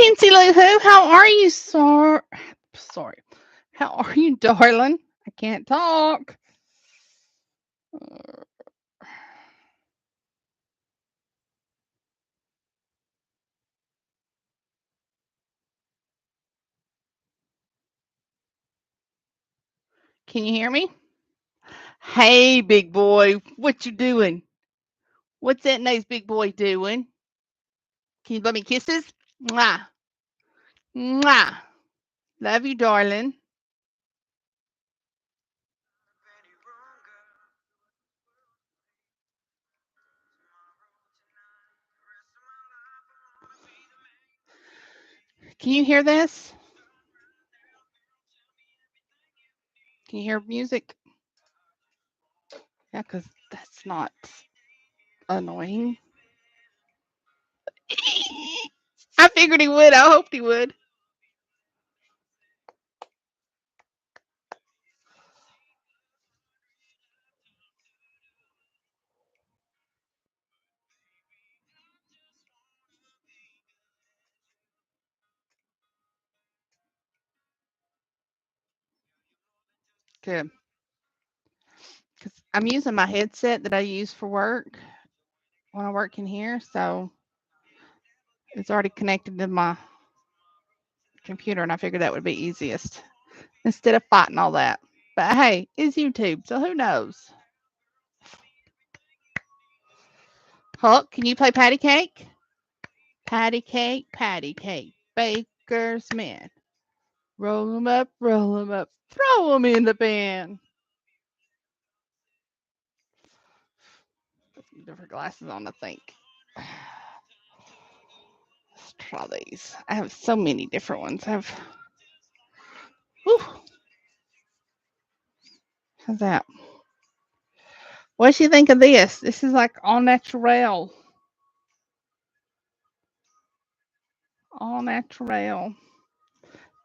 Fancy Lou Who, how are you, sir? Sorry. How are you, darling? I can't talk. Can you hear me? Hey, big boy. What you doing? What's that nice big boy doing? Can you blow me kisses? Mwah. Mwah. Love you, darling. Can you hear this? Can you hear music? Yeah, because that's not annoying. I figured he would. I hoped he would. Good. Because I'm using my headset that I use for work when I work in here. So it's already connected to my computer, and I figured that would be easiest instead of fighting all that. But hey, it's YouTube, so who knows? Hulk, can you play patty cake? Patty cake, baker's man. Roll 'em up, roll 'em up, throw 'em in the pan. Different glasses on, I think. Let's try these. I have so many different ones. I have. Whew, how's that? What do you think of this? This is like all natural. All natural.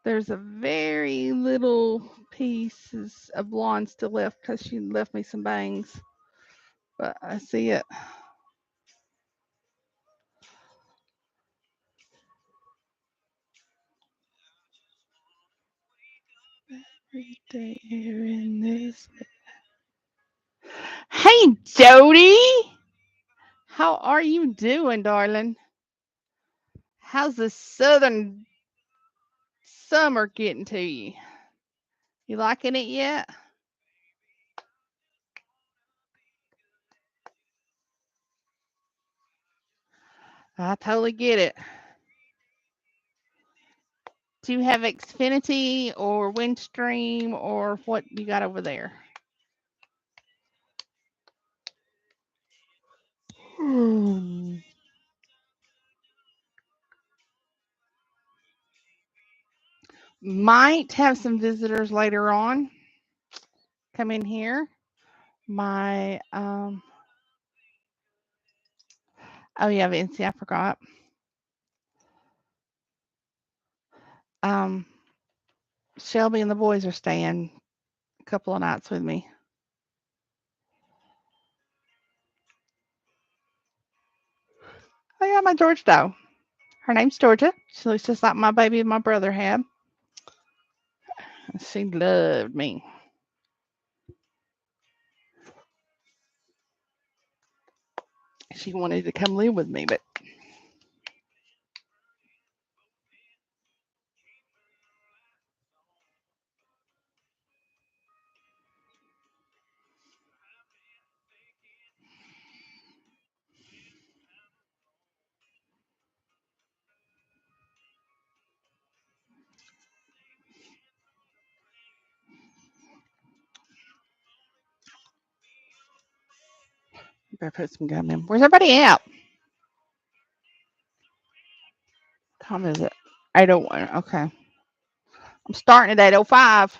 There's a very little pieces of blonde still left because she left me some bangs. But I see it. Every day here in this. Hey, Jody. How are you doing, darling? How's the southern summer getting to you? You liking it yet? I totally get it. Do you have Xfinity or Windstream or what you got over there? Hmm. Might have some visitors later on come in here. My oh yeah, Vinci, I forgot. Um Shelby and the boys are staying a couple of nights with me. Oh yeah, my George doe. Her name's Georgia. She looks just like my baby my brother had. She loved me. She wanted to come live with me, but you better put some gum in. Where's everybody at? What time is it? 8:01. Okay. I'm starting at 8:05.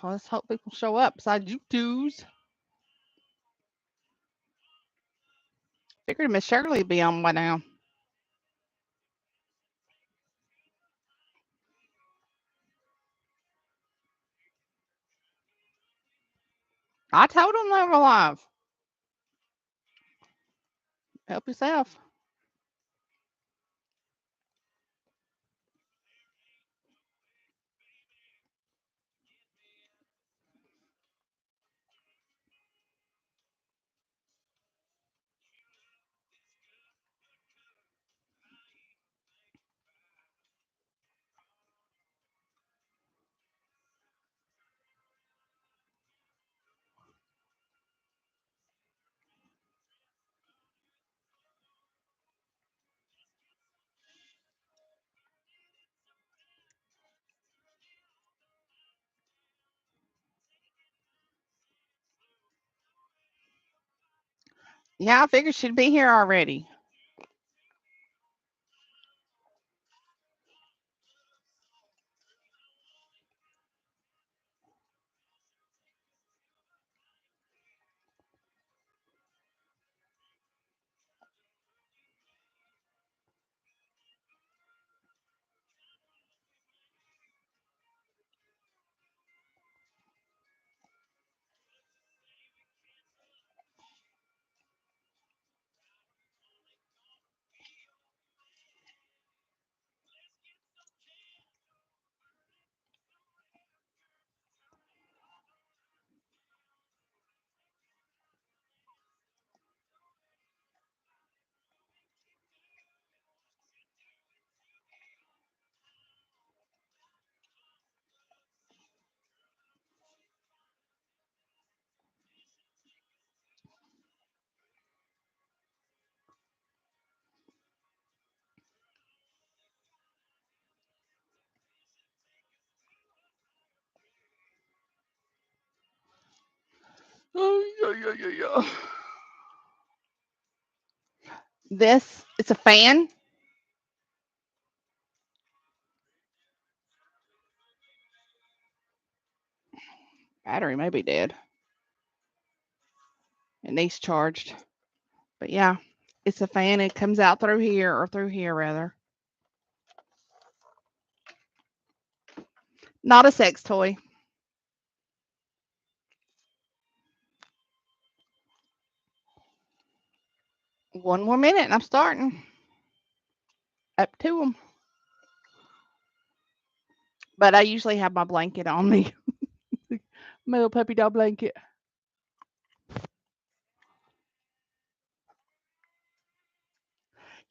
So let's hope people show up besides you twos. Figured Miss Shirley would be on by now. I told them they were live. Help yourself. Yeah, I figured she'd be here already. Oh, yeah. This, it's a fan. Battery may be dead. It needs charged. But yeah, it's a fan. It comes out through here, or through here rather. Not a sex toy. One more minute and I'm starting. Up to them. But I usually have my blanket on me. My little puppy dog blanket.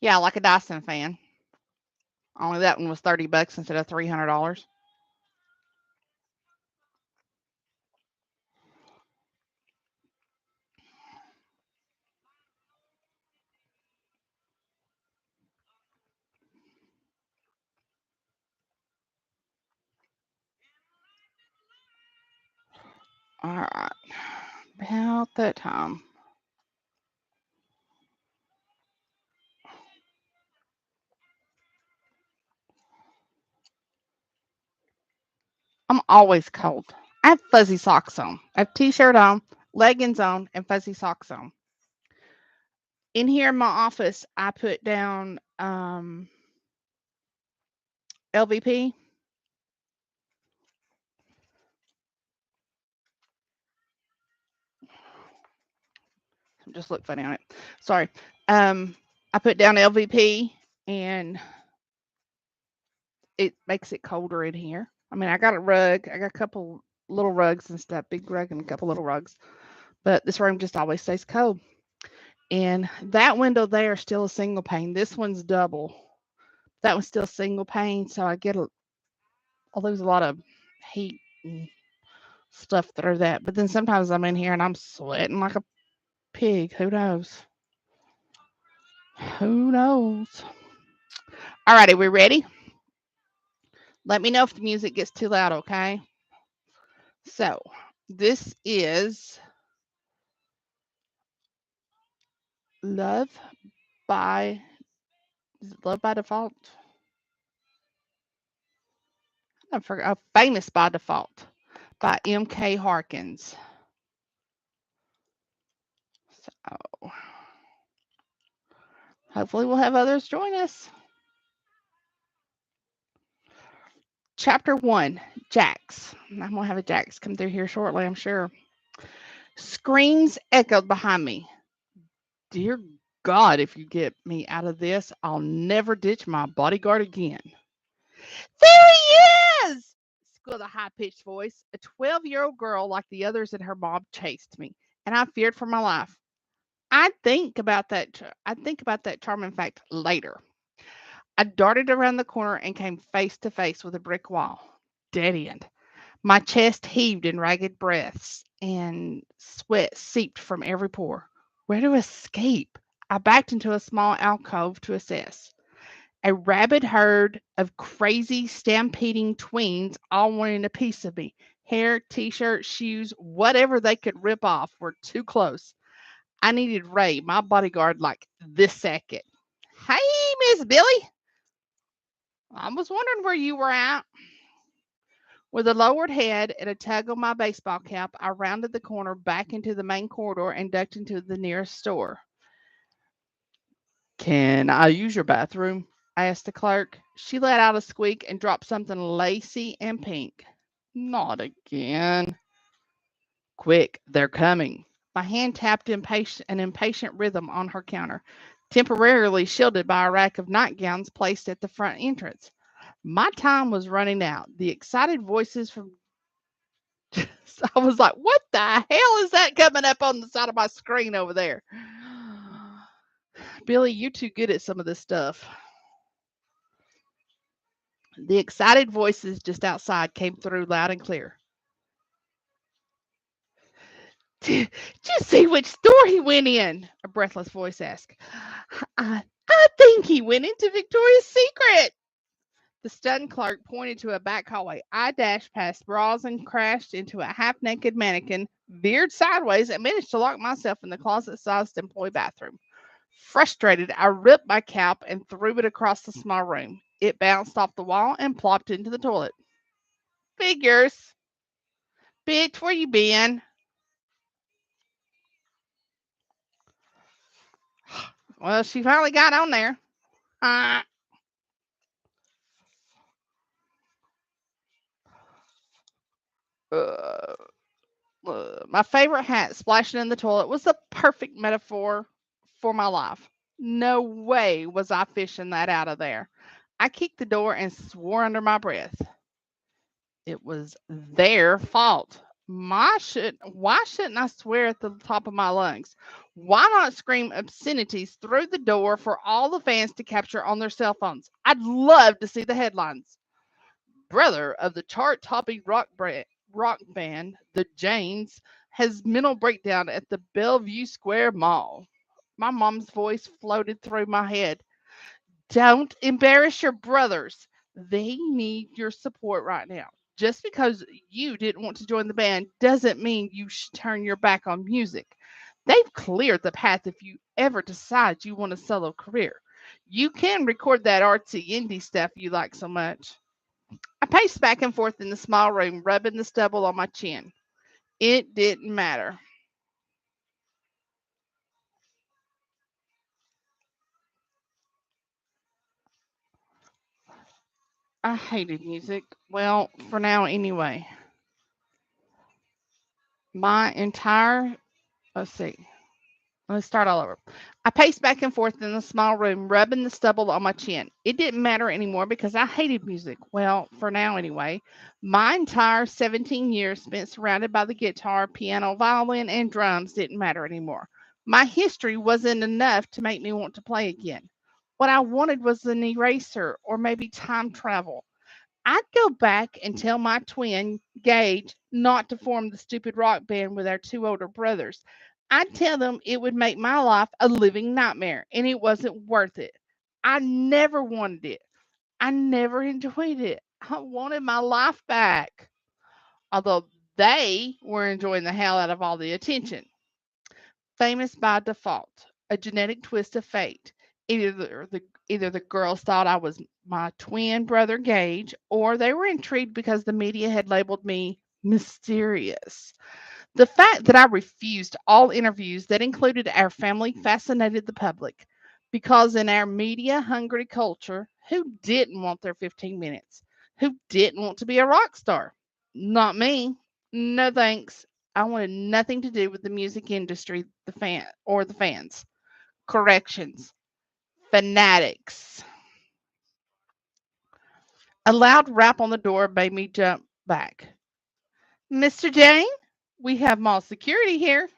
Yeah, like a Dyson fan. Only that one was $30 instead of $300. All right. About that time. I'm always cold. I have fuzzy socks on. I have t-shirt on, leggings on, and fuzzy socks on. In here in my office, I put down LVP. Just look funny on it. Sorry. I put down LVP and it makes it colder in here. I mean, I got a rug. I got a couple little rugs and stuff, big rug and a couple little rugs. But this room just always stays cold. And that window there is still a single pane. This one's double. That one's still single pane, so I lose a lot of heat and stuff through that. But then sometimes I'm in here and I'm sweating like a pig. Who knows? Who knows? All righty, we ready? Let me know if the music gets too loud, okay? So this is Love by is it Love by Default? I forgot. Famous by Default by M.K. Harkins. So hopefully we'll have others join us. Chapter 1, Jax. I'm going to have a Jax come through here shortly, I'm sure. Screams echoed behind me. Dear God, if you get me out of this, I'll never ditch my bodyguard again. There he is! Squealed a high-pitched voice. A 12-year-old girl like the others in her mob chased me, and I feared for my life. I'd think about that charming fact later. I darted around the corner and came face to face with a brick wall. Dead end. My chest heaved in ragged breaths, and sweat seeped from every pore. Where to escape? I backed into a small alcove to assess. A rabid herd of crazy, stampeding tweens all wanting a piece of me. Hair, t-shirts, shoes, whatever they could rip off were too close. I needed Ray, my bodyguard, like this second. Hey, Miss Billy. I was wondering where you were at. With a lowered head and a tug on my baseball cap, I rounded the corner back into the main corridor and ducked into the nearest store. Can I use your bathroom? I asked the clerk. She let out a squeak and dropped something lacy and pink. Not again. Quick, they're coming. My hand tapped an impatient rhythm on her counter, temporarily shielded by a rack of nightgowns placed at the front entrance. My time was running out. The excited voices from I was like, what the hell is that coming up on the side of my screen over there? Billy, you're too good at some of this stuff. The excited voices just outside came through loud and clear. Did you see which store he went in? A breathless voice asked. I think he went into Victoria's Secret. The stunned clerk pointed to a back hallway. I dashed past bras and crashed into a half naked mannequin, veered sideways, and managed to lock myself in the closet sized employee bathroom. Frustrated, I ripped my cap and threw it across the small room. It bounced off the wall and plopped into the toilet. Figures. Bitch, where you been? Well, she finally got on there. Uh, uh, my favorite hat splashing in the toilet was the perfect metaphor for my life. No way was I fishing that out of there. I kicked the door and swore under my breath. It was their fault. Why shouldn't I swear at the top of my lungs? Why not scream obscenities through the door for all the fans to capture on their cell phones? I'd love to see the headlines. Brother of the chart-topping rock band, the Jaynes, has mental breakdown at the Bellevue Square Mall. My mom's voice floated through my head. Don't embarrass your brothers. They need your support right now. Just because you didn't want to join the band doesn't mean you should turn your back on music. They've cleared the path if you ever decide you want a solo career. You can record that artsy indie stuff you like so much. I paced back and forth in the small room, rubbing the stubble on my chin. It didn't matter. I hated music. Well, for now anyway. My entire, let's see, let's start all over. I paced back and forth in the small room, rubbing the stubble on my chin. It didn't matter anymore because I hated music. Well, for now anyway. My entire 17 years spent surrounded by the guitar, piano, violin, and drums didn't matter anymore. My history wasn't enough to make me want to play again. What I wanted was an eraser or maybe time travel. I'd go back and tell my twin, Gage, not to form the stupid rock band with our two older brothers. I'd tell them it would make my life a living nightmare and it wasn't worth it. I never wanted it. I never enjoyed it. I wanted my life back. Although they were enjoying the hell out of all the attention. Famous by default, a genetic twist of fate. Either the girls thought I was my twin brother Gage, or they were intrigued because the media had labeled me mysterious. The fact that I refused all interviews that included our family fascinated the public because in our media hungry culture, who didn't want their 15 minutes? Who didn't want to be a rock star? Not me. No thanks. I wanted nothing to do with the music industry, the fans. Corrections. Fanatics. A loud rap on the door made me jump back. Mr. Jane, we have mall security here.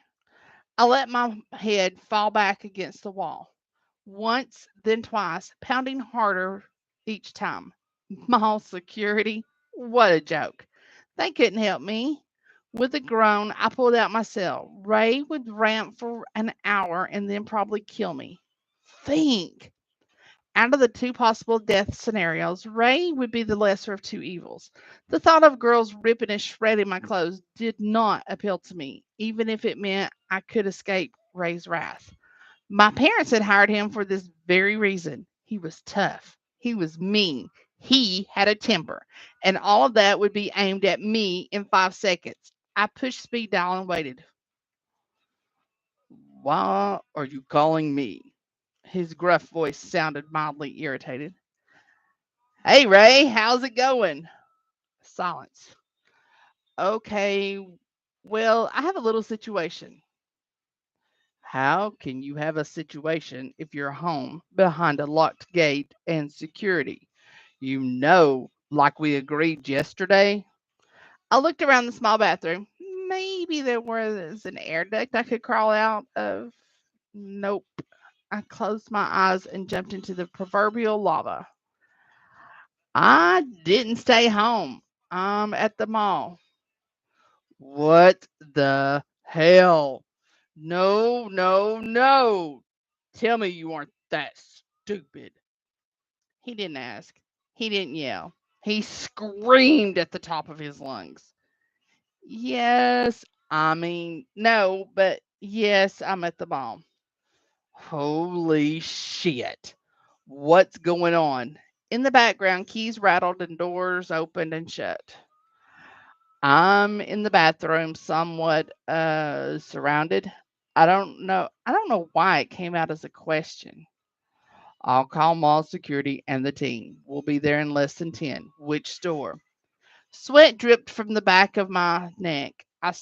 I let my head fall back against the wall. Once, then twice, pounding harder each time. Mall security? What a joke. They couldn't help me. With a groan, I pulled out my cell. Ray would ramp for an hour and then probably kill me. Think. Out of the two possible death scenarios, Ray would be the lesser of two evils. The thought of girls ripping and shredding my clothes did not appeal to me, even if it meant I could escape Ray's wrath. My parents had hired him for this very reason. He was tough. He was mean. He had a temper. And all of that would be aimed at me in 5 seconds. I pushed speed dial and waited. Why are you calling me? His gruff voice sounded mildly irritated. Hey, Ray, how's it going? Silence. Okay, well, I have a little situation. How can you have a situation if you're home behind a locked gate and security? Like we agreed yesterday. I looked around the small bathroom. Maybe there was an air duct I could crawl out of. Nope. I closed my eyes and jumped into the proverbial lava. I didn't stay home. I'm at the mall. What the hell? No, no, no. Tell me you aren't that stupid. He didn't ask. He didn't yell. He screamed at the top of his lungs. Yes, no, but yes, I'm at the mall. Holy shit. What's going on? In the background, keys rattled and doors opened and shut. I'm in the bathroom, somewhat surrounded. I don't know why it came out as a question. I'll call mall security and the team. We'll be there in less than 10. Which store? Sweat dripped from the back of my neck. I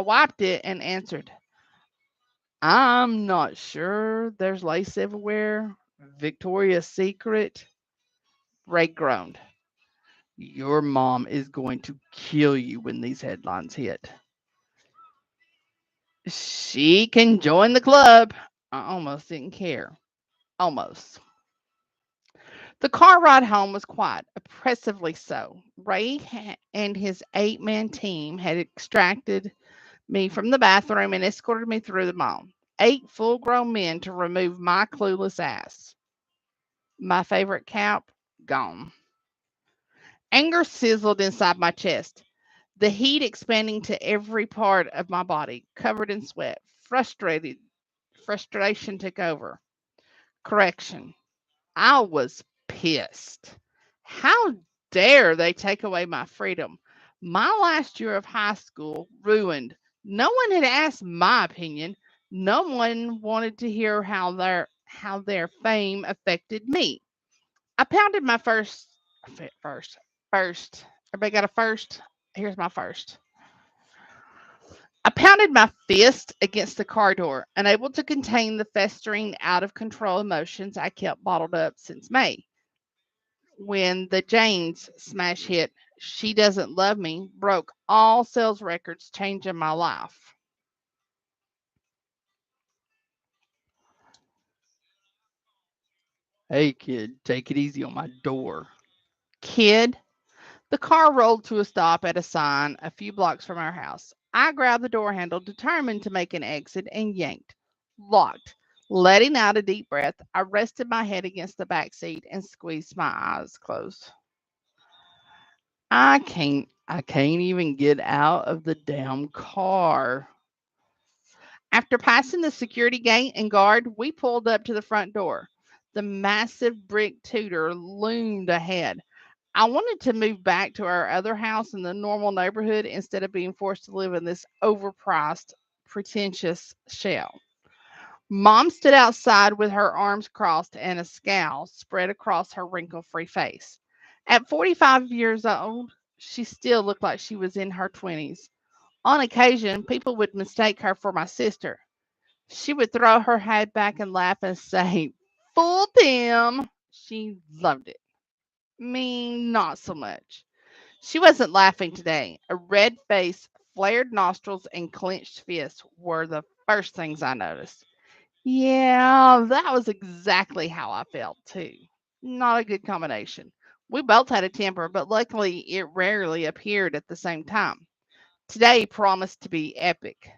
wiped it and answered. I'm not sure. There's lace everywhere. Victoria's Secret. Ray groaned. Your mom is going to kill you when these headlines hit. She can join the club. I almost didn't care. Almost. The car ride home was quiet, oppressively so. And his 8-man team had extracted me from the bathroom and escorted me through the mall. 8 full grown men to remove my clueless ass. My favorite cap, gone. Anger sizzled inside my chest, the heat expanding to every part of my body, covered in sweat. Frustration took over. Correction. I was pissed. How dare they take away my freedom? My last year of high school ruined. No one had asked my opinion. No one wanted to hear how their fame affected me. I pounded my first. Everybody got a first? Here's my first. I pounded my fist against the car door, unable to contain the festering, out of control emotions I kept bottled up since May. When the Jaynes smash hit, She Doesn't Love Me broke all sales records, changing my life. Hey, kid, take it easy on my door. Kid, the car rolled to a stop at a sign a few blocks from our house. I grabbed the door handle, determined to make an exit, and yanked. Locked. Letting out a deep breath, I rested my head against the back seat and squeezed my eyes closed. I can't even get out of the damn car. After passing the security gate and guard, we pulled up to the front door. The massive brick tutor loomed ahead. I wanted to move back to our other house in the normal neighborhood instead of being forced to live in this overpriced, pretentious shell. Mom stood outside with her arms crossed and a scowl spread across her wrinkle free face. At 45 years old, she still looked like she was in her 20s. On occasion, people would mistake her for my sister. She would throw her head back and laugh and say, Fool them. She loved it. Me, not so much. She wasn't laughing today. A red face, flared nostrils, and clenched fists were the first things I noticed. Yeah, that was exactly how I felt too. Not a good combination. We both had a temper, but luckily it rarely appeared at the same time. Today promised to be epic.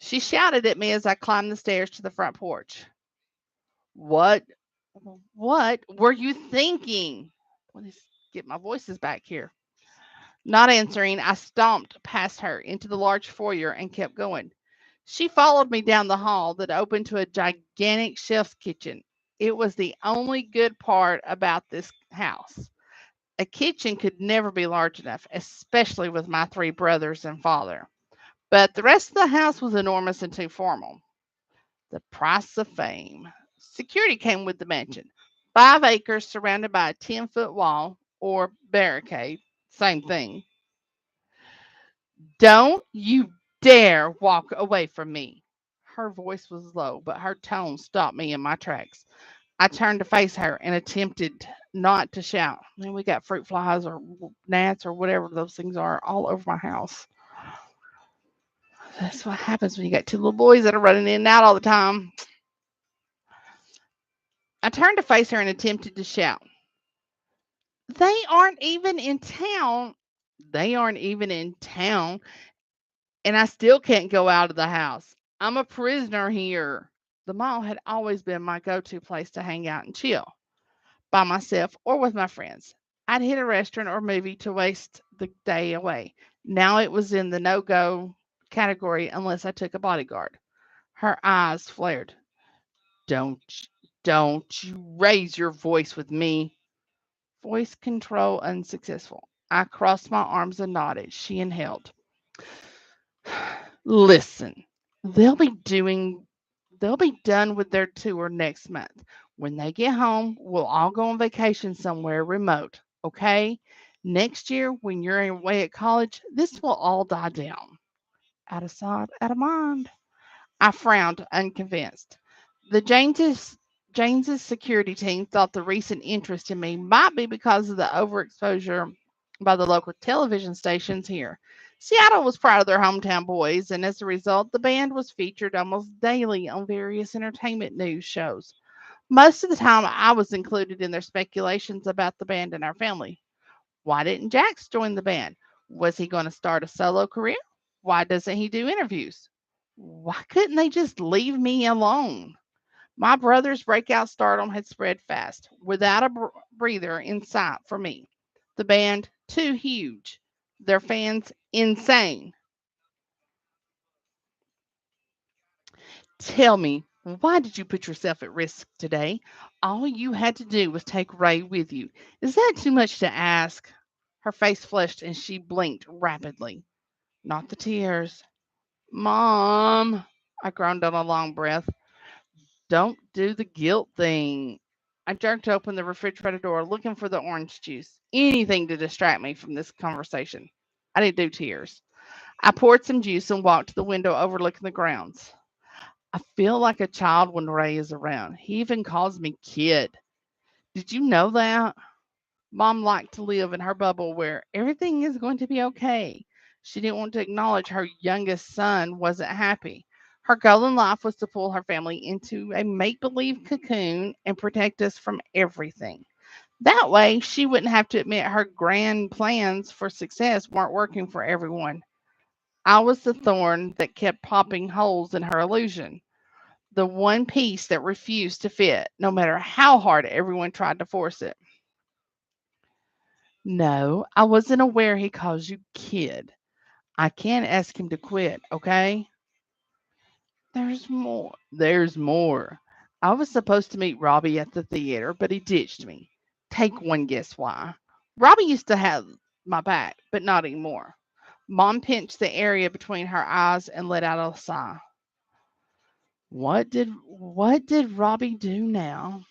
She shouted at me as I climbed the stairs to the front porch. What what were you thinking? Let me get my voices back here. Not answering, I stomped past her into the large foyer and kept going. She followed me down the hall that opened to a gigantic chef's kitchen. It was the only good part about this house. A kitchen could never be large enough, especially with my three brothers and father. But the rest of the house was enormous and too formal. The price of fame. Security came with the mansion. 5 acres surrounded by a 10-foot wall or barricade. Same thing. Don't you dare walk away from me. Her voice was low, but her tone stopped me in my tracks. I turned to face her and attempted not to shout. Man, we got fruit flies or gnats or whatever those things are all over my house. That's what happens when you got two little boys that are running in and out all the time. I turned to face her and attempted to shout. They aren't even in town. They aren't even in town, and I still can't go out of the house. I'm a prisoner here. The mall had always been my go to place to hang out and chill, by myself or with my friends. I'd hit a restaurant or movie to waste the day away. Now it was in the no go category unless I took a bodyguard. Her eyes flared. Don't, don't you raise your voice with me. Voice control unsuccessful. I crossed my arms and nodded. She inhaled. Listen, they'll be doing they'll be done with their tour next month. When they get home, we'll all go on vacation somewhere remote, okay? Next year, when you're away at college, this will all die down. Out of sight, out of mind. I frowned, unconvinced. The Jaynes's security team thought the recent interest in me might be because of the overexposure by the local television stations here. Seattle was proud of their hometown boys, and as a result, the band was featured almost daily on various entertainment news shows. Most of the time, I was included in their speculations about the band and our family. Why didn't Jax join the band? Was he going to start a solo career? Why doesn't he do interviews? Why couldn't they just leave me alone? My brother's breakout stardom had spread fast, without a breather in sight for me. The band, too huge. Their fans, insane. Tell me, why did you put yourself at risk today? All you had to do was take Ray with you. Is that too much to ask? Her face flushed and she blinked rapidly. Not the tears. Mom, I groaned on a long breath. Don't do the guilt thing. I jerked open the refrigerator door looking for the orange juice. Anything to distract me from this conversation. I didn't do tears. I poured some juice and walked to the window overlooking the grounds. I feel like a child when Ray is around. He even calls me kid. Did you know that? Mom liked to live in her bubble where everything is going to be okay. She didn't want to acknowledge her youngest son wasn't happy. Her goal in life was to pull her family into a make believe cocoon and protect us from everything. That way, she wouldn't have to admit her grand plans for success weren't working for everyone. I was the thorn that kept popping holes in her illusion, the one piece that refused to fit, no matter how hard everyone tried to force it. No, I wasn't aware he calls you kid. I can't ask him to quit, okay? There's more. There's more. I was supposed to meet Robbie at the theater, but he ditched me. Take one guess why. Robbie used to have my back, but not anymore. Mom pinched the area between her eyes and let out a sigh. What did Robbie do now?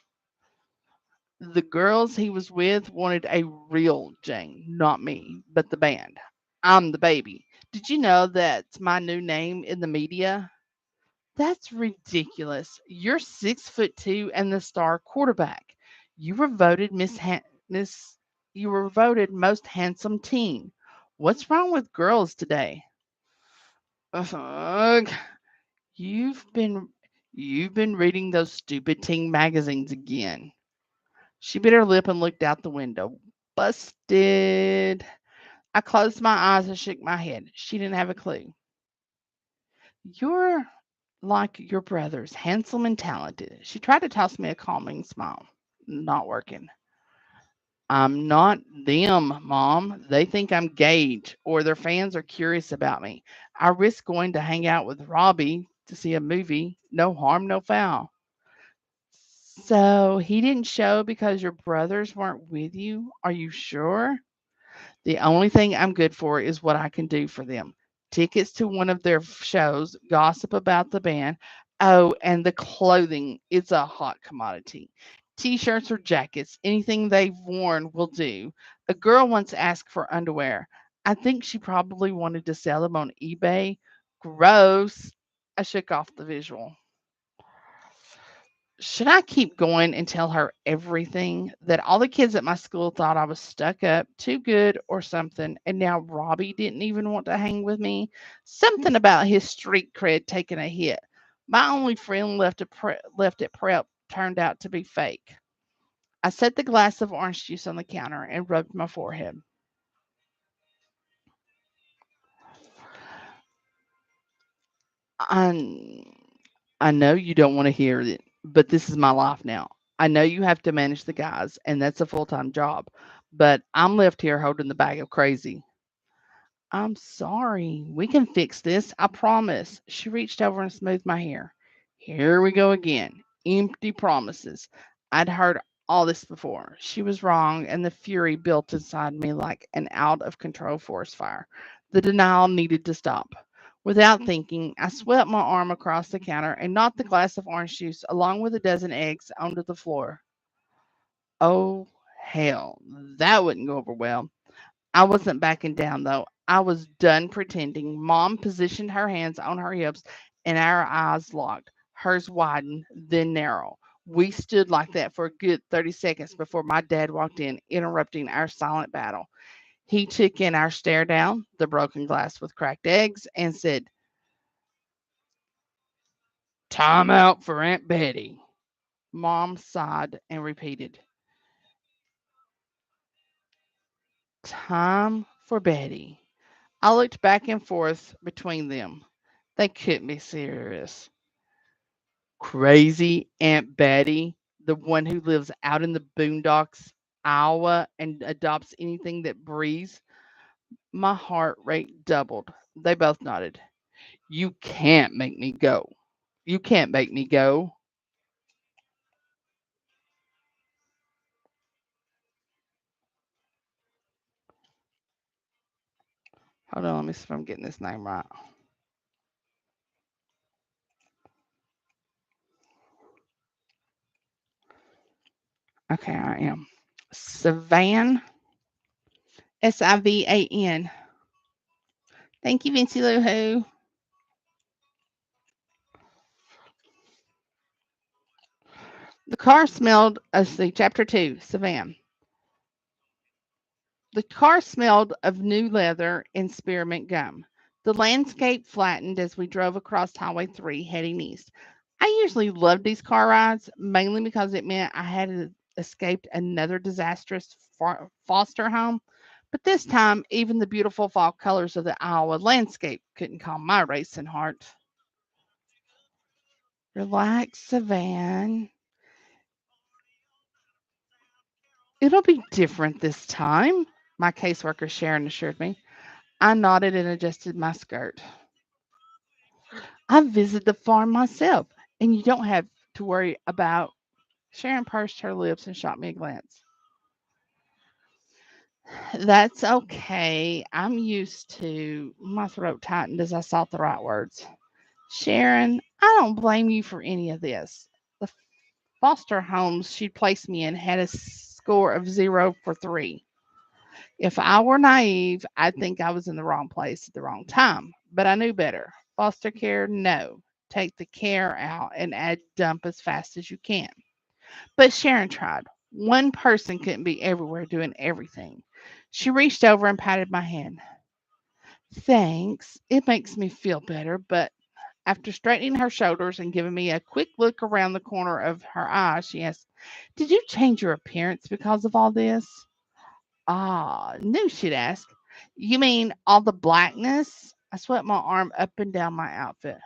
The girls he was with wanted a real Jane, not me, but the band. I'm the baby. Did you know that's my new name in the media? That's ridiculous. You're 6'2" and the star quarterback. You were voted Miss. You were voted most handsome teen. What's wrong with girls today? Ugh. You've been you've been reading those stupid teen magazines again. She bit her lip and looked out the window. Busted. I closed my eyes and shook my head. She didn't have a clue. You're like your brothers, handsome and talented. She tried to toss me a calming smile. Not working. I'm not them, Mom. They think I'm Gage or their fans are curious about me. I risk going to hang out with Robbie to see a movie. No harm, no foul. So he didn't show because your brothers weren't with you? Are you sure? The only thing I'm good for is what I can do for them. Tickets to one of their shows, gossip about the band. Oh, and the clothing is a hot commodity. T-shirts or jackets, anything they've worn will do. A girl once asked for underwear. I think she probably wanted to sell them on eBay. Gross. I shook off the visual. Should I keep going and tell her everything? That all the kids at my school thought I was stuck up, too good, or something, and now Robbie didn't even want to hang with me? Something about his street cred taking a hit. My only friend left at prep turned out to be fake. I set the glass of orange juice on the counter and rubbed my forehead. I, I know you don't want to hear it, but this is my life now. I know you have to manage the guys, and that's a full time job, but I'm left here holding the bag of crazy. I'm sorry. We can fix this. I promise. She reached over and smoothed my hair. Here we go again. Empty promises. I'd heard all this before. She was wrong, and the fury built inside me like an out of control forest fire. The denial needed to stop. Without thinking, I swept my arm across the counter and knocked the glass of orange juice along with a dozen eggs onto the floor. Oh, hell. That wouldn't go over well. I wasn't backing down though. I was done pretending. Mom positioned her hands on her hips and our eyes locked. Hers widened, then narrow. We stood like that for a good 30 seconds before my dad walked in, interrupting our silent battle. He took in our stare down, the broken glass with cracked eggs, and said, "Time out for Aunt Betty." Mom sighed and repeated, "Time for Betty." I looked back and forth between them. They couldn't be serious. Crazy Aunt Betty, the one who lives out in the boondocks, Iowa, and adopts anything that breathes. My heart rate doubled. They both nodded. You can't make me go. You can't make me go. Hold on, let me see if I'm getting this name right. Okay, I am. Sivan, Sivan. Thank you, Vinci Lou Who. The car smelled, let's see, chapter 2, Sivan. The car smelled of new leather and spearmint gum. The landscape flattened as we drove across Highway 3 heading east. I usually loved these car rides, mainly because it meant I had escaped another disastrous foster home. But this time, even the beautiful fall colors of the Iowa landscape couldn't calm my racing heart. Relax, Savan. It'll be different this time, my caseworker Sharon assured me. I nodded and adjusted my skirt. I visited the farm myself, and you don't have to worry about. Sharon pursed her lips and shot me a glance. That's okay. I'm used to. My throat tightened as I sought the right words. Sharon, I don't blame you for any of this. The foster homes she placed me in had a score of 0 for 3. If I were naive, I'd think I was in the wrong place at the wrong time. But I knew better. Foster care, no. Take the care out and add dump as fast as you can. But Sharon tried. One person couldn't be everywhere doing everything. She reached over and patted my hand. Thanks. It makes me feel better. But after straightening her shoulders and giving me a quick look around the corner of her eye, she asked, Did you change your appearance because of all this? Ah, no, she'd ask. You mean all the blackness? I swept my arm up and down my outfit.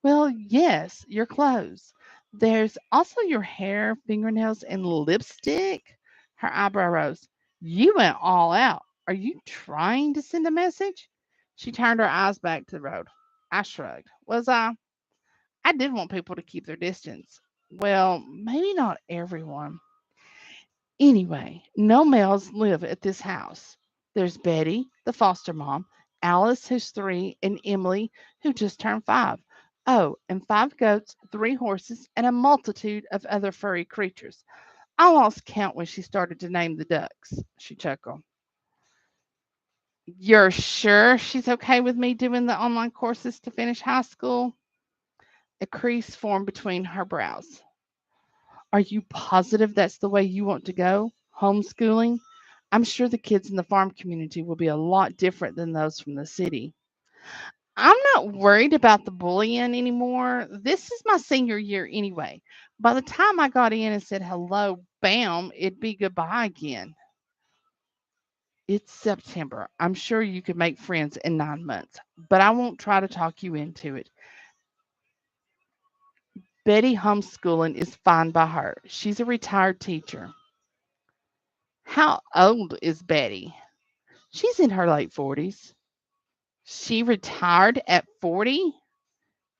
Well, yes, your clothes. There's also your hair, fingernails, and lipstick. Her eyebrow rose. You went all out. Are you trying to send a message? She turned her eyes back to the road. I shrugged. Was I? I did want people to keep their distance. Well, maybe not everyone. Anyway, no males live at this house. There's Betty, the foster mom, Alice, who's 3, and Emily, who just turned 5. Oh, and 5 goats, 3 horses, and a multitude of other furry creatures. I lost count when she started to name the ducks. She chuckled. You're sure she's okay with me doing the online courses to finish high school? A crease formed between her brows. Are you positive that's the way you want to go? Homeschooling? I'm sure the kids in the farm community will be a lot different than those from the city. I'm not worried about the bullying anymore. This is my senior year anyway. By the time I got in and said hello, bam, it'd be goodbye again. It's September. I'm sure you could make friends in 9 months, but I won't try to talk you into it. Betty homeschooling is fine by her. She's a retired teacher. How old is Betty? She's in her late 40s. She retired at 40?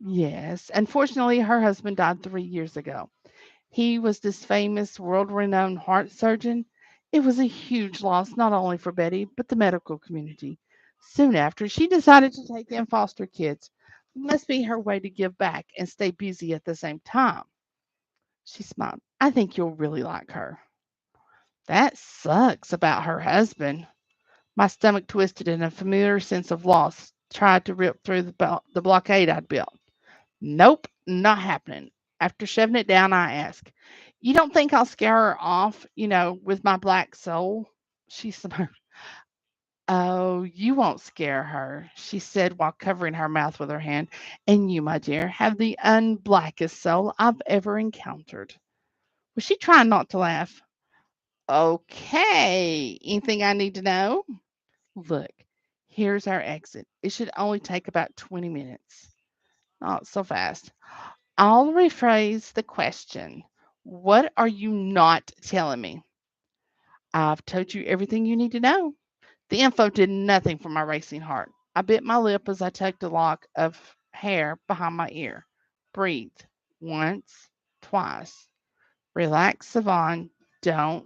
Yes. Unfortunately, her husband died 3 years ago. He was this famous, world renowned heart surgeon. It was a huge loss, not only for Betty, but the medical community. Soon after, she decided to take in foster kids. Must be her way to give back and stay busy at the same time. She smiled. I think you'll really like her. That sucks about her husband. My stomach twisted and a familiar sense of loss tried to rip through the blockade I'd built. Nope, not happening. After shoving it down, I asked, you don't think I'll scare her off, with my black soul? She smirked. Oh, you won't scare her, she said while covering her mouth with her hand. And you, my dear, have the unblackest soul I've ever encountered. Was she trying not to laugh? Okay, anything I need to know? Look, here's our exit. It should only take about 20 minutes. Not so fast. I'll rephrase the question. What are you not telling me? I've told you everything you need to know. The info did nothing for my racing heart. I bit my lip as I tugged a lock of hair behind my ear. Breathed. Once, twice. Relax, Sivan. Don't.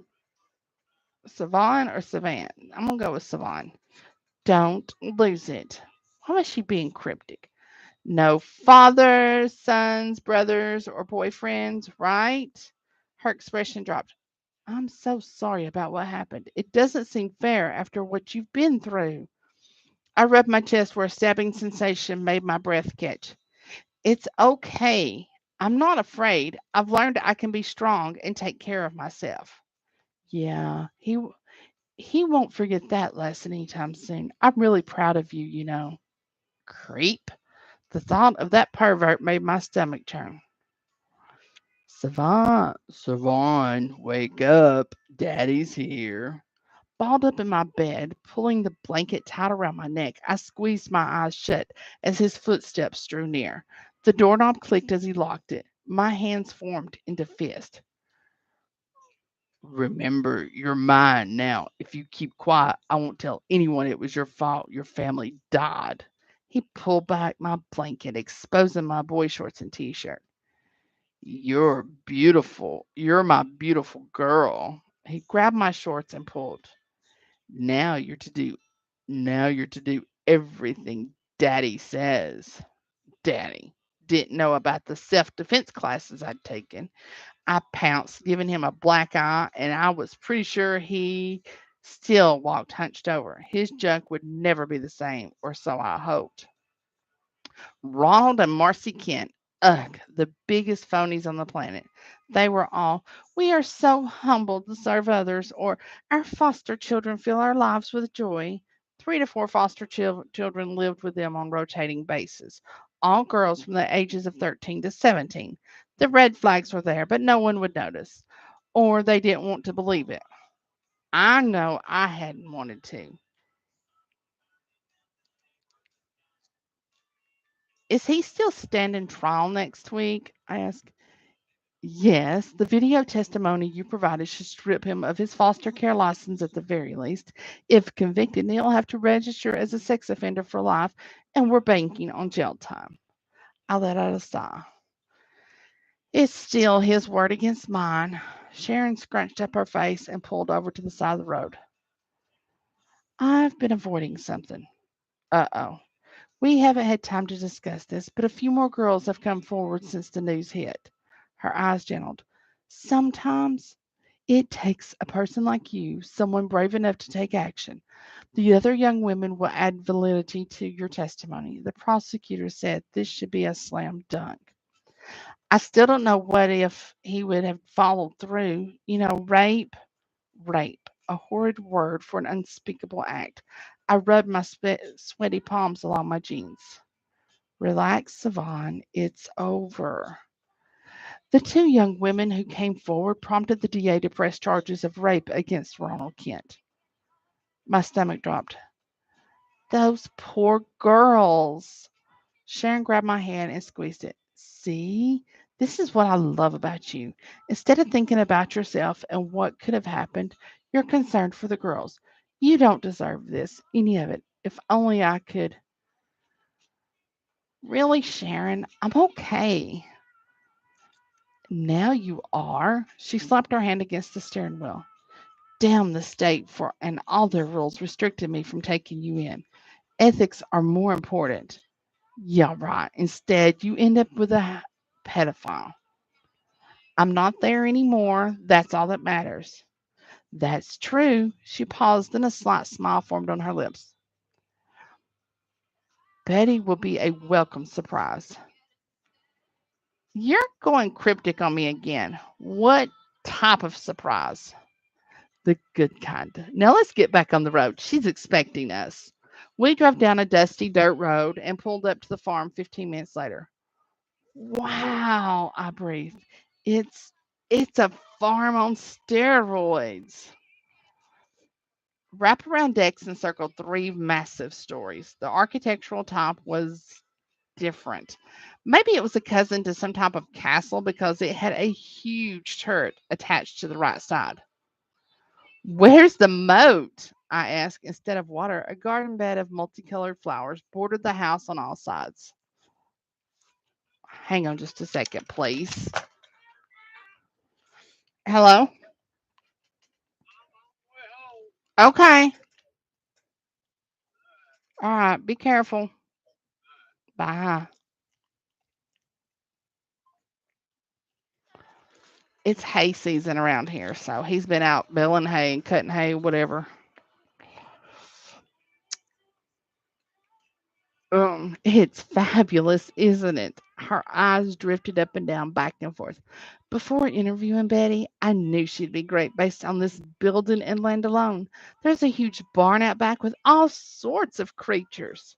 Sivan or Sivan? I'm going to go with Sivan. Don't lose it. Why was she being cryptic? No fathers, sons, brothers, or boyfriends, right? Her expression dropped. I'm so sorry about what happened. It doesn't seem fair after what you've been through. I rubbed my chest where a stabbing sensation made my breath catch. It's okay. I'm not afraid. I've learned I can be strong and take care of myself. Yeah, he won't forget that lesson anytime soon. I'm really proud of you. Creep. The thought of that pervert made my stomach churn. Savant, Savon, wake up. Daddy's here. Balled up in my bed, pulling the blanket tight around my neck, I squeezed my eyes shut as his footsteps drew near. The doorknob clicked as he locked it. My hands formed into fists. Remember, you're mine now. If you keep quiet, I won't tell anyone it was your fault. Your family died. He pulled back my blanket, exposing my boy shorts and t-shirt. You're beautiful. You're my beautiful girl. He grabbed my shorts and pulled. Now you're to do now you're to do everything Daddy says. Daddy didn't know about the self-defense classes I'd taken. I pounced, giving him a black eye, and I was pretty sure he still walked hunched over. His junk would never be the same, or so I hoped. Ronald and Marcy Kent. Ugh, the biggest phonies on the planet. They were all, we are so humbled to serve others, or our foster children fill our lives with joy. 3 to 4 foster children lived with them on rotating basis, all girls from the ages of 13 to 17. The red flags were there, but no one would notice, or they didn't want to believe it. I know I hadn't wanted to. Is he still standing trial next week? I asked. Yes, the video testimony you provided should strip him of his foster care license at the very least. If convicted, he'll have to register as a sex offender for life, and we're banking on jail time. I let out a sigh. It's still his word against mine. Sharon scrunched up her face and pulled over to the side of the road. I've been avoiding something. Uh-oh. We haven't had time to discuss this, but a few more girls have come forward since the news hit. Her eyes gentled. Sometimes it takes a person like you, someone brave enough to take action. The other young women will add validity to your testimony. The prosecutor said this should be a slam dunk. I still don't know what if he would have followed through. Rape, a horrid word for an unspeakable act. I rubbed my sweaty palms along my jeans. Relax, Sivan, it's over. The two young women who came forward prompted the DA to press charges of rape against Ronald Kent. My stomach dropped. Those poor girls. Sharon grabbed my hand and squeezed it. See, this is what I love about you. Instead of thinking about yourself and what could have happened, you're concerned for the girls. You don't deserve this, any of it. If only I could. Really, Sharon, I'm okay. Now you are. She slapped her hand against the steering wheel. Damn the state for and all their rules restricted me from taking you in. Ethics are more important. Yeah, right. Instead, you end up with a pedophile. I'm not there anymore. That's all that matters. That's true. She paused and a slight smile formed on her lips. Betty will be a welcome surprise. You're going cryptic on me again. What type of surprise? The good kind. Now let's get back on the road. She's expecting us. We drove down a dusty dirt road and pulled up to the farm 15 minutes later. Wow, I breathed. It's it's a farm on steroids. Wraparound decks encircled three massive stories. The architectural type was different. Maybe it was a cousin to some type of castle because it had a huge turret attached to the right side. Where's the moat? I asked. Instead of water, a garden bed of multicolored flowers bordered the house on all sides. Hang on just a second, please. Hello? Okay. All right. Be careful. Bye. It's hay season around here, so he's been out baling hay and cutting hay, whatever. It's fabulous, isn't it? Her eyes drifted up and down, back and forth. Before interviewing Betty, I knew she'd be great based on this building and land alone. There's a huge barn out back with all sorts of creatures.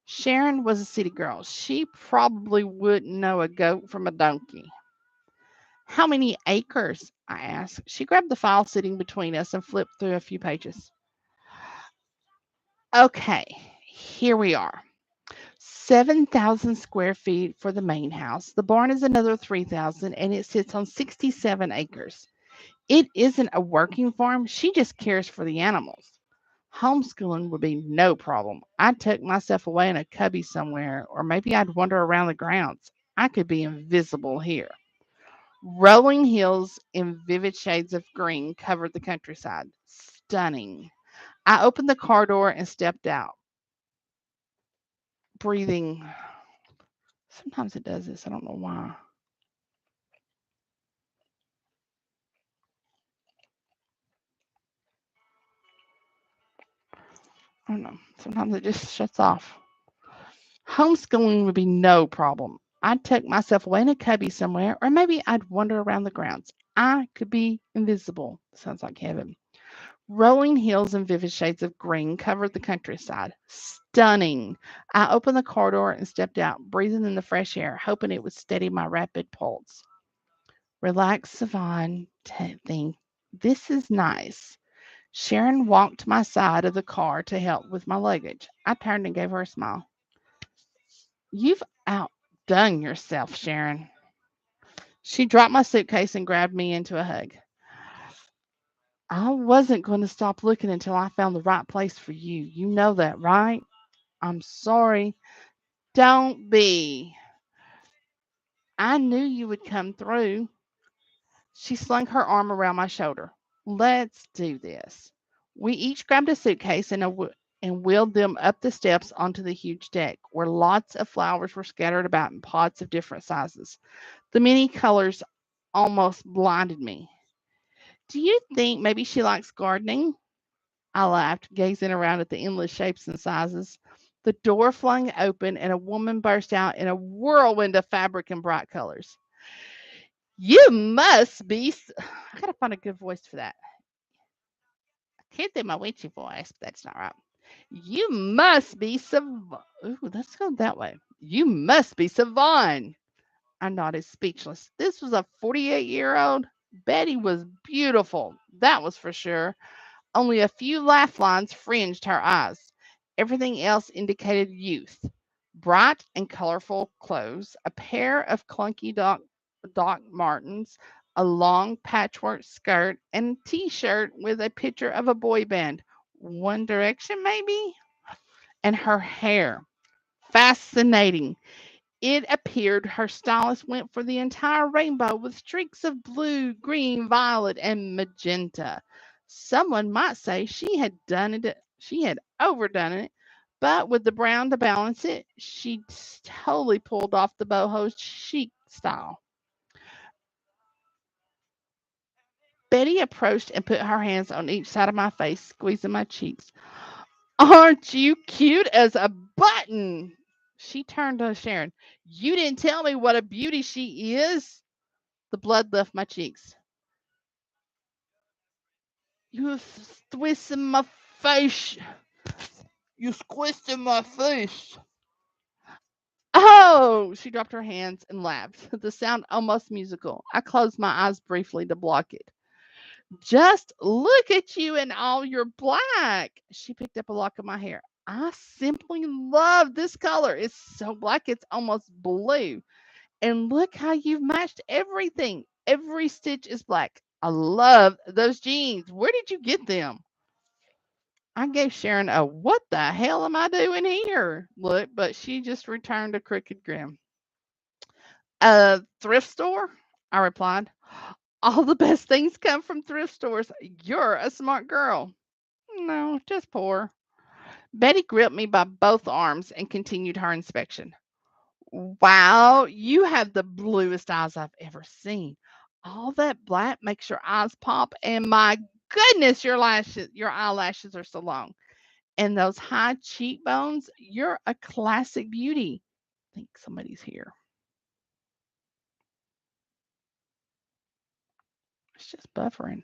Sharon was a city girl. She probably wouldn't know a goat from a donkey. How many acres? I asked. She grabbed the file sitting between us and flipped through a few pages. Okay, here we are. 7,000 square feet for the main house. The barn is another 3,000 and it sits on 67 acres. It isn't a working farm. She just cares for the animals. Homeschooling would be no problem. I'd tuck myself away in a cubby somewhere, or maybe I'd wander around the grounds. I could be invisible here. Rolling hills in vivid shades of green covered the countryside. Stunning. I opened the car door and stepped out, breathing. Sometimes it does this. I don't know why. I don't know. Sometimes it just shuts off. Homeschooling would be no problem. I'd tuck myself away in a cubby somewhere, or maybe I'd wander around the grounds. I could be invisible. Sounds like heaven. Rolling hills and vivid shades of green covered the countryside. Stunning. I opened the car door and stepped out, breathing in the fresh air, hoping it would steady my rapid pulse. Relax, Savon. Think. This is nice. Sharon walked to my side of the car to help with my luggage. I turned and gave her a smile. You've outdone yourself, Sharon. She dropped my suitcase and grabbed me into a hug. I wasn't going to stop looking until I found the right place for you. You know that, right? I'm sorry. Don't be. I knew you would come through. She slung her arm around my shoulder. Let's do this. We each grabbed a suitcase and wheeled them up the steps onto the huge deck, where lots of flowers were scattered about in pots of different sizes. The many colors almost blinded me. Do you think maybe she likes gardening? I laughed, gazing around at the endless shapes and sizes. The door flung open and a woman burst out in a whirlwind of fabric and bright colors. You must be. I gotta find a good voice for that. I can't do my witchy voice, but that's not right. You must be Sav. Ooh, let's go that way. You must be Savan. I nodded, speechless. This was a 48-year-old. Betty was beautiful, that was for sure. Only a few laugh lines fringed her eyes. Everything else indicated youth. Bright and colorful clothes, a pair of clunky Doc Martens, a long patchwork skirt, and a t-shirt with a picture of a boy band. One Direction, maybe? And her hair. Fascinating. It appeared her stylist went for the entire rainbow with streaks of blue, green, violet, and magenta. Someone might say she had overdone it, but with the brown to balance it, she totally pulled off the boho chic style. Betty approached and put her hands on each side of my face, squeezing my cheeks. Aren't you cute as a button? She turned to Sharon. You didn't tell me what a beauty she is. The blood left my cheeks. You twisted my face. You squished my face. Oh, she dropped her hands and laughed, the sound almost musical. I closed my eyes briefly to block it. Just look at you in all your black. She picked up a lock of my hair. I simply love this color. It's so black, it's almost blue. And look how you've matched everything. Every stitch is black. I love those jeans. Where did you get them? I gave Sharon a what the hell am I doing here look, but she just returned a crooked grin. A thrift store? I replied. All the best things come from thrift stores. You're a smart girl. No, just poor. Betty gripped me by both arms and continued her inspection. Wow, you have the bluest eyes I've ever seen. All that black makes your eyes pop, and my goodness, your eyelashes are so long. And those high cheekbones, you're a classic beauty. I think somebody's here. It's just buffering.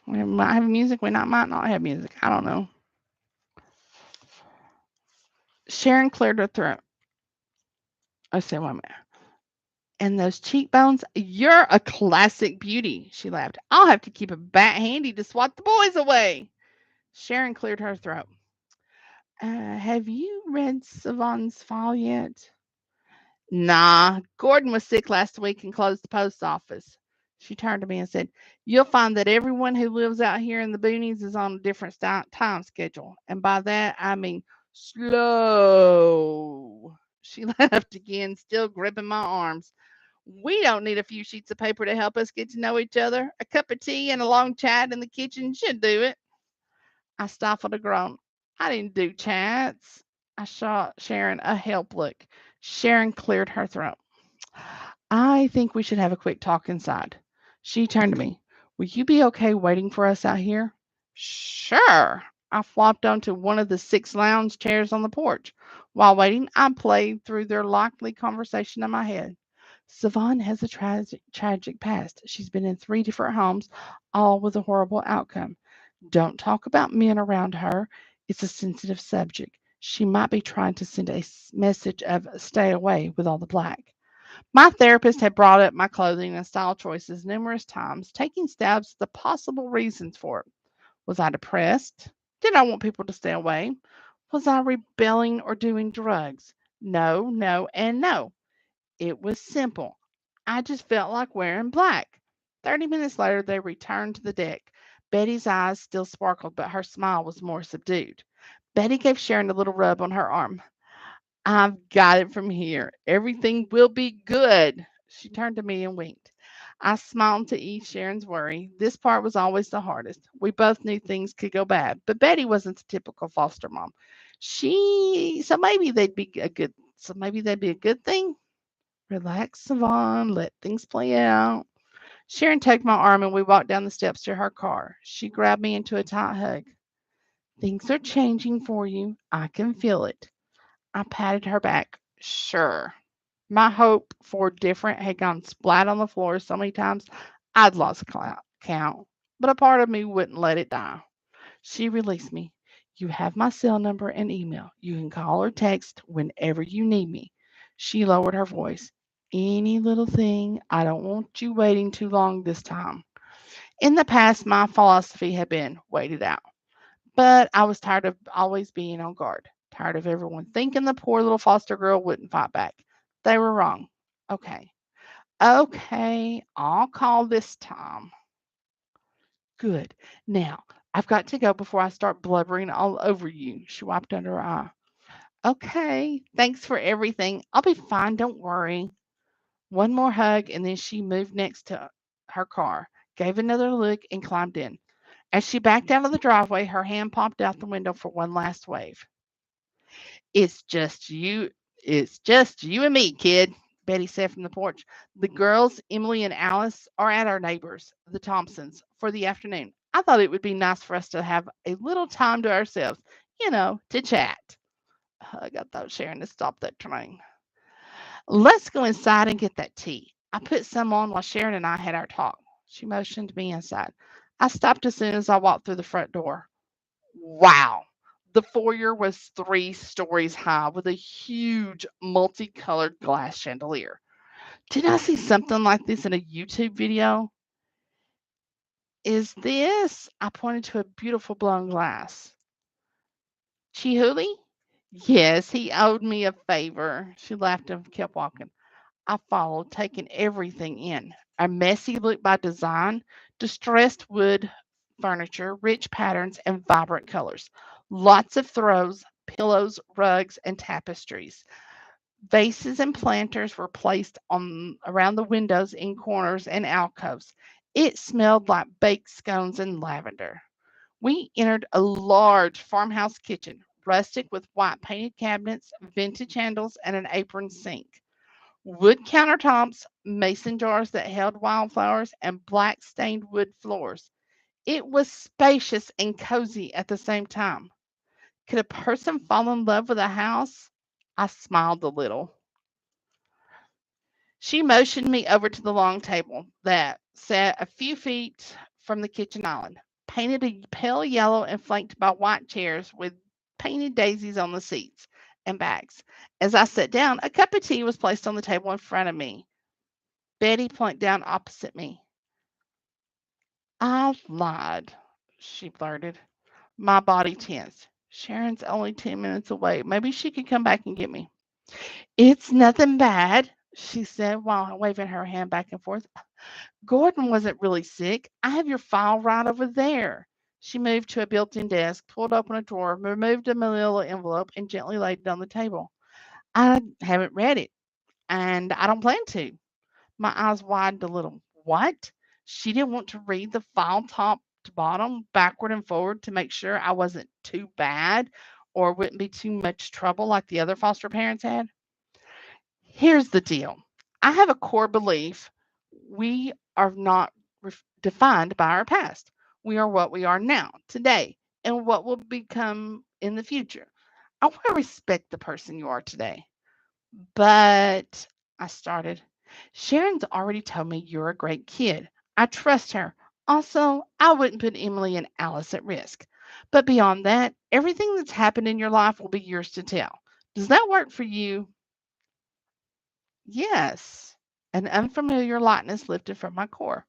We might have music, might not have music. I don't know. Sharon cleared her throat. I said, wait a minute. And those cheekbones, you're a classic beauty, she laughed. I'll have to keep a bat handy to swat the boys away. Sharon cleared her throat. Have you read Savon's file yet? Nah, Gordon was sick last week and closed the post office. She turned to me and said, you'll find that everyone who lives out here in the boonies is on a different time schedule. And by that, I mean slow. She laughed again, still gripping my arms. We don't need a few sheets of paper to help us get to know each other. A cup of tea and a long chat in the kitchen should do it. I stifled a groan. I didn't do chats. I shot Sharon a help look. Sharon cleared her throat. I think we should have a quick talk inside. She turned to me. Will you be okay waiting for us out here? Sure. I flopped onto one of the six lounge chairs on the porch. While waiting, I played through their likely conversation in my head. Savon has a tragic past. She's been in three different homes, all with a horrible outcome. Don't talk about men around her. It's a sensitive subject. She might be trying to send a message of stay away with all the black. My therapist had brought up my clothing and style choices numerous times, taking stabs at the possible reasons for it. Was I depressed? Did I want people to stay away? Was I rebelling or doing drugs? No, no, and no. It was simple. I just felt like wearing black. 30 minutes later, they returned to the deck. Betty's eyes still sparkled, but her smile was more subdued. Betty gave Sharon a little rub on her arm. I've got it from here. Everything will be good. She turned to me and winked. I smiled to ease Sharon's worry. This part was always the hardest. We both knew things could go bad, but Betty wasn't the typical foster mom. So maybe they'd be a good thing. Relax, Savon. Let things play out. Sharon tugged my arm and we walked down the steps to her car. She grabbed me into a tight hug. Things are changing for you. I can feel it. I patted her back. Sure. My hope for different had gone splat on the floor so many times I'd lost count, but a part of me wouldn't let it die. She released me. You have my cell number and email. You can call or text whenever you need me. She lowered her voice. Any little thing. I don't want you waiting too long this time. In the past, my philosophy had been wait it out. But I was tired of always being on guard, tired of everyone thinking the poor little foster girl wouldn't fight back. They were wrong. Okay. Okay, I'll call this time. Good. Now, I've got to go before I start blubbering all over you. She wiped under her eye. Okay, thanks for everything. I'll be fine, don't worry. One more hug, and then she moved next to her car, gave another look, and climbed in. As she backed out of the driveway, her hand popped out the window for one last wave. It's just you. It's just you and me, kid, Betty said from the porch. The girls, Emily and Alice, are at our neighbors, the Thompsons, for the afternoon. I thought it would be nice for us to have a little time to ourselves, to chat. Hug, I thought Sharon had stopped that train. Let's go inside and get that tea. I put some on while Sharon and I had our talk. She motioned me inside. I stopped as soon as I walked through the front door. Wow. The foyer was 3 stories high with a huge multicolored glass chandelier. Did I see something like this in a YouTube video? Is this? I pointed to a beautiful blown glass. Chihuli? Yes, he owed me a favor. She laughed and kept walking. I followed, taking everything in. A messy look by design, distressed wood furniture, rich patterns, and vibrant colors. Lots of throws, pillows, rugs, and tapestries. Vases and planters were placed on around the windows in corners and alcoves. It smelled like baked scones and lavender. We entered a large farmhouse kitchen, rustic with white painted cabinets, vintage handles, and an apron sink. Wood countertops, mason jars that held wildflowers, and black stained wood floors. It was spacious and cozy at the same time. Could a person fall in love with a house? I smiled a little. She motioned me over to the long table that sat a few feet from the kitchen island, painted a pale yellow and flanked by white chairs with painted daisies on the seats and backs. As I sat down, a cup of tea was placed on the table in front of me. Betty plunked down opposite me. I lied, she blurted. My body tensed. Sharon's only 10 minutes away. Maybe she could come back and get me. It's nothing bad, she said while waving her hand back and forth. Gordon wasn't really sick. I have your file right over there. She moved to a built in desk, pulled open a drawer, removed a manila envelope, and gently laid it on the table. I haven't read it, and I don't plan to. My eyes widened a little. What? She didn't want to read the file top to bottom, backward and forward to make sure I wasn't too bad or wouldn't be too much trouble like the other foster parents had? Here's the deal. I have a core belief we are not defined by our past. We are what we are now, today, and what will become in the future. I want to respect the person you are today. But I started. Sharon's already told me you're a great kid. I trust her. Also, I wouldn't put Emily and Alice at risk. But beyond that, everything that's happened in your life will be yours to tell. Does that work for you? Yes. An unfamiliar lightness lifted from my core.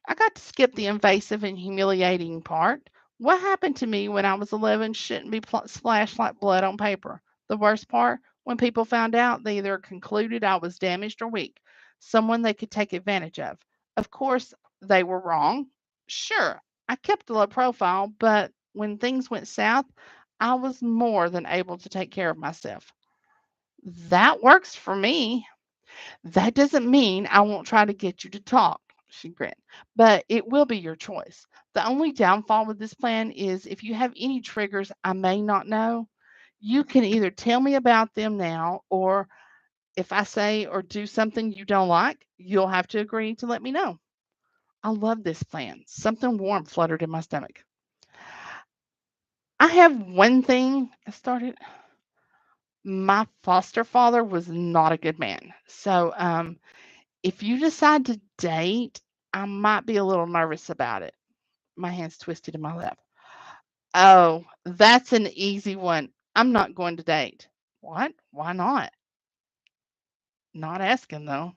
I got to skip the invasive and humiliating part. What happened to me when I was 11 shouldn't be splashed like blood on paper. The worst part, when people found out, they either concluded I was damaged or weak. someone they could take advantage of. Of course, they were wrong. Sure, I kept a low profile, but when things went south, I was more than able to take care of myself. That works for me. That doesn't mean I won't try to get you to talk, she grinned, but it will be your choice. The only downfall with this plan is if you have any triggers I may not know, you can either tell me about them now, or if I say or do something you don't like, you'll have to agree to let me know. I love this plan. Something warm fluttered in my stomach. I have one thing I started. My foster father was not a good man. So, if you decide to date, I might be a little nervous about it. My hands twisted in my lap. Oh, that's an easy one. I'm not going to date. What? Why not? Not asking though.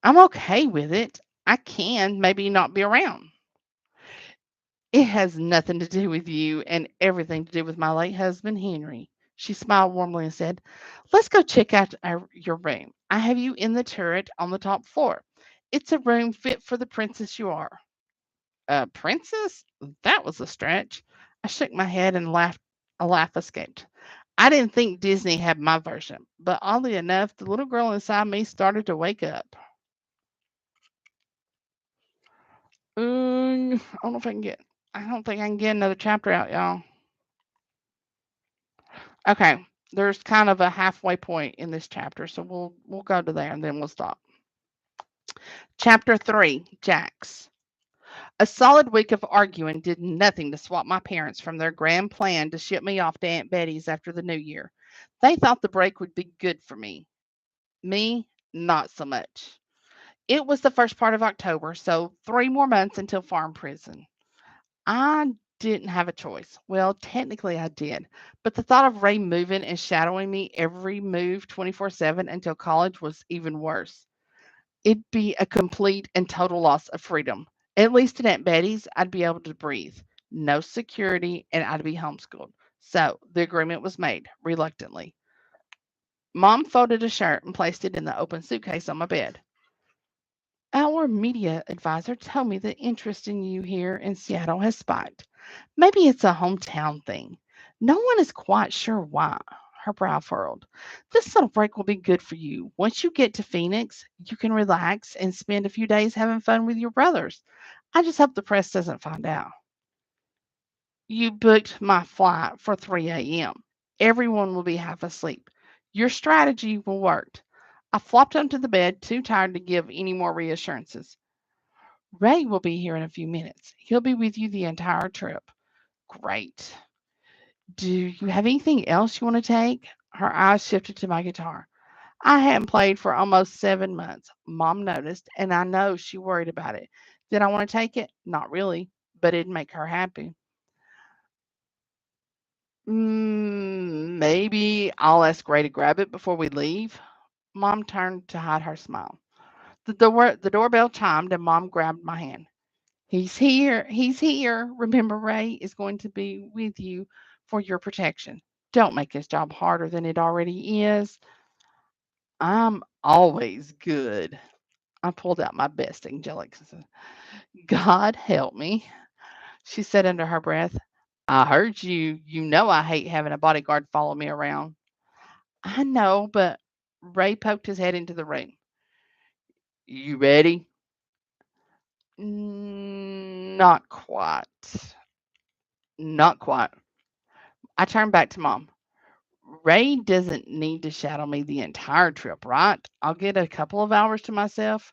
I'm okay with it. I can maybe not be around. It has nothing to do with you and everything to do with my late husband, Henry. She smiled warmly and said, "Let's go check out your room. I have you in the turret on the top floor. It's a room fit for the princess you are." A princess? That was a stretch. I shook my head and laughed. A laugh escaped. I didn't think Disney had my version, but oddly enough, the little girl inside me started to wake up. I don't know if I can get. I don't think I can get another chapter out, y'all. Okay, there's kind of a halfway point in this chapter, so we'll go to there and then we'll stop. Chapter 3, Jax. A solid week of arguing did nothing to swap my parents from their grand plan to ship me off to Aunt Betty's after the new year. They thought the break would be good for me. Me, not so much. It was the first part of October, so 3 more months until farm prison. I didn't have a choice. Well, technically I did, but the thought of Ray moving and shadowing me every move 24/7 until college was even worse. It'd be a complete and total loss of freedom. At least at Aunt Betty's, I'd be able to breathe. No security, and I'd be homeschooled. So the agreement was made, reluctantly. Mom folded a shirt and placed it in the open suitcase on my bed. Our media advisor told me the interest in you here in Seattle has spiked. Maybe it's a hometown thing. No one is quite sure why. Her brow furrowed. This little break will be good for you. Once you get to Phoenix, you can relax and spend a few days having fun with your brothers. I just hope the press doesn't find out. You booked my flight for 3 a.m. Everyone will be half asleep. Your strategy will work. I flopped onto the bed, too tired to give any more reassurances. Ray will be here in a few minutes. He'll be with you the entire trip. Great. Do you have anything else you want to take? Her eyes shifted to my guitar. I hadn't played for almost 7 months. Mom noticed, and I know she worried about it. Did I want to take it? Not really, but it'd make her happy. Maybe I'll ask Ray to grab it before we leave. Mom turned to hide her smile. The doorbell chimed, and Mom grabbed my hand. He's here. He's here. Remember, Ray is going to be with you for your protection. Don't make his job harder than it already is. I'm always good. I pulled out my best angelic. God help me, she said under her breath. I heard you. You know I hate having a bodyguard follow me around. I know, but Ray poked his head into the room. You ready? Not quite. Not quite. I turned back to Mom. Ray doesn't need to shadow me the entire trip, right? I'll get a couple of hours to myself.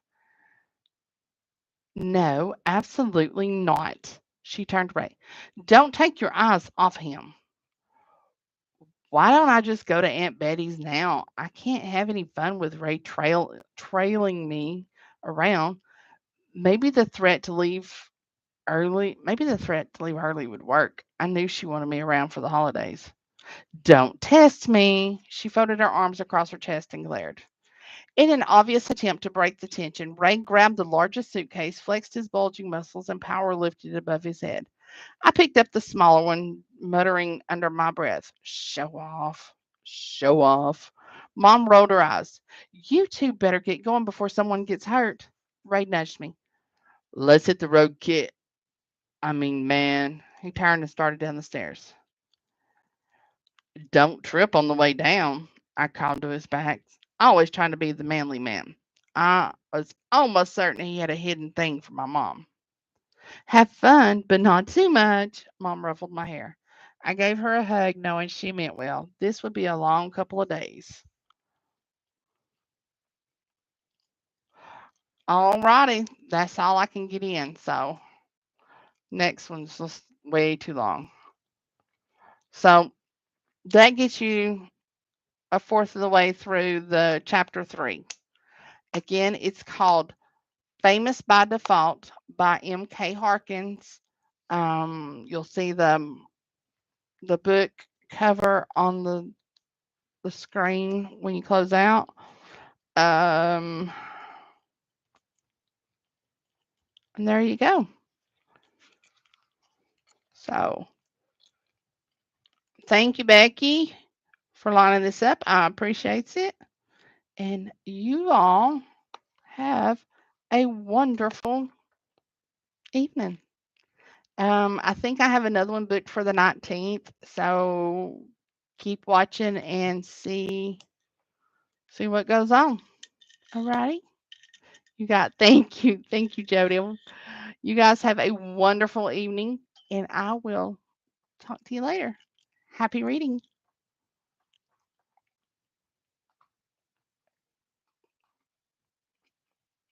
No, absolutely not. She turned Ray. Don't take your eyes off him. Why don't I just go to Aunt Betty's now? I can't have any fun with Ray trailing me around. Maybe the threat to leave maybe the threat to leave early would work. I knew she wanted me around for the holidays. Don't test me. She folded her arms across her chest and glared. In an obvious attempt to break the tension, Ray grabbed the largest suitcase, flexed his bulging muscles, and power lifted it above his head. I picked up the smaller one, muttering under my breath, Show off, show off. Mom rolled her eyes. You two better get going before someone gets hurt. Ray nudged me. Let's hit the road, kid. I mean, man. He turned and started down the stairs. Don't trip on the way down, I called to his back, always trying to be the manly man. I was almost certain he had a hidden thing for my mom. Have fun, but not too much. Mom ruffled my hair. I gave her a hug, knowing she meant well. This would be a long couple of days. All righty, that's all I can get in. So next one's just way too long. So that gets you a fourth of the way through the chapter 3. Again, it's called Famous by Default by M.K. Harkins. You'll see the book cover on the screen when you close out. And there you go. So thank you, Becky, for lining this up. I appreciate it. And you all have a wonderful evening. I think I have another one booked for the 19th. So keep watching and see what goes on. All righty. Thank you, Jody. You guys have a wonderful evening, and I will talk to you later. Happy reading.